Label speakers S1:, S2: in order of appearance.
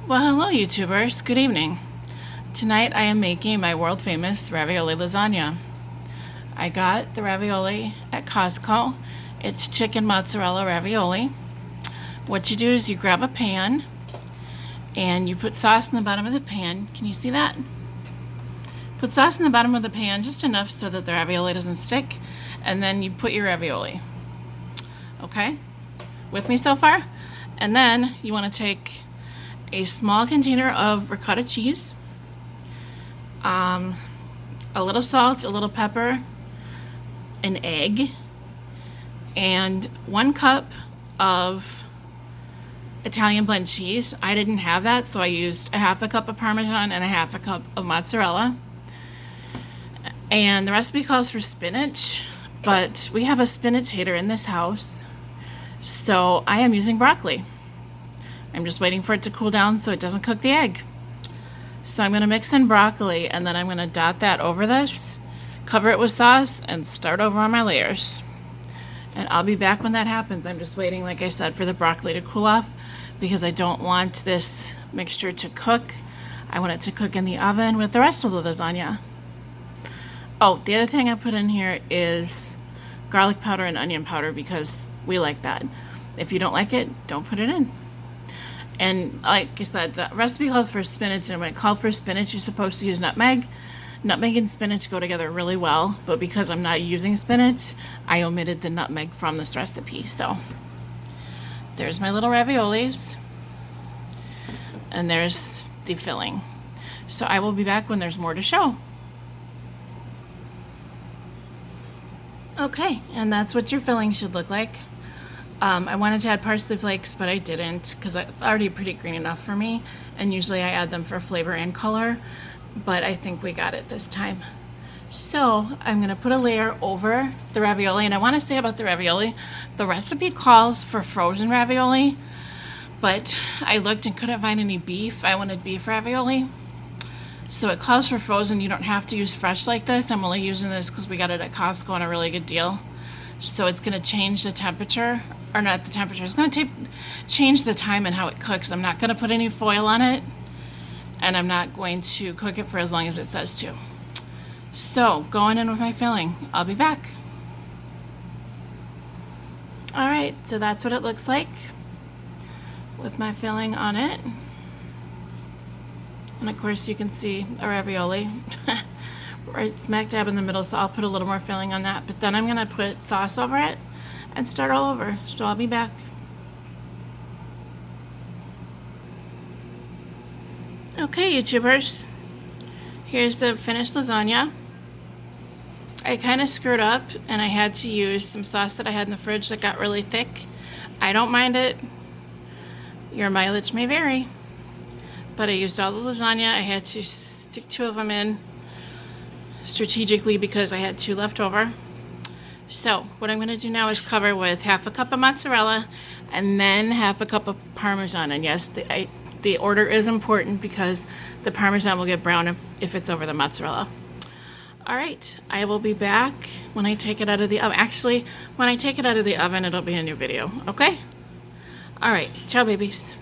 S1: Well, hello YouTubers, good evening. Tonight I am making my world famous ravioli lasagna. I got the ravioli at Costco. It's chicken mozzarella ravioli. What you do is you grab a pan and you put sauce in the bottom of the pan. Can you see that? Put sauce in the bottom of the pan, just enough so that the ravioli doesn't stick, and then you put your ravioli. Okay? With me so far? And then you want to take a small container of ricotta cheese, a little salt, a little pepper, an egg, and 1 cup of Italian blend cheese. I didn't have that, so I used a half a cup of Parmesan and a half a cup of mozzarella. And the recipe calls for spinach, but we have a spinach hater in this house, so I am using broccoli. I'm just waiting for it to cool down so it doesn't cook the egg. So I'm going to mix in broccoli, and then I'm going to dot that over this, cover it with sauce, and start over on my layers. And I'll be back when that happens. I'm just waiting, like I said, for the broccoli to cool off because I don't want this mixture to cook. I want it to cook in the oven with the rest of the lasagna. Oh, the other thing I put in here is garlic powder and onion powder because we like that. If you don't like it, don't put it in. And like I said, the recipe calls for spinach, and when it called for spinach, you're supposed to use nutmeg. Nutmeg and spinach go together really well, but because I'm not using spinach, I omitted the nutmeg from this recipe. So there's my little raviolis, and there's the filling. So I will be back when there's more to show. Okay, and that's what your filling should look like. I wanted to add parsley flakes, but I didn't because it's already pretty green enough for me, and usually I add them for flavor and color, but I think we got it this time. So I'm going to put a layer over the ravioli, and I want to say about the ravioli, the recipe calls for frozen ravioli, but I looked and couldn't find any beef. I wanted beef ravioli, so it calls for frozen. You don't have to use fresh like this. I'm only using this because we got it at Costco on a really good deal. So it's going to change the temperature, or not the temperature, it's going to change the time and how it cooks. I'm not going to put any foil on it, and I'm not going to cook it for as long as it says to. So going in with my filling, I'll be back. Alright, so that's what it looks like with my filling on it. And of course you can see a ravioli right smack dab in the middle, so I'll put a little more filling on that, but then I'm going to put sauce over it and start all over. So I'll be back. Okay, YouTubers, here's the finished lasagna. I kind of screwed up and I had to use some sauce that I had in the fridge that got really thick. I don't mind it. Your mileage may vary, but I used all the lasagna. I had to stick 2 of them in strategically because I had 2 left over. So what I'm going to do now is cover with half a cup of mozzarella and then half a cup of Parmesan. And yes, the order is important because the Parmesan will get brown if it's over the mozzarella. All right, I will be back when I take it out of the oven. Actually, when I take it out of the oven, it'll be a new video, okay? All right, ciao babies.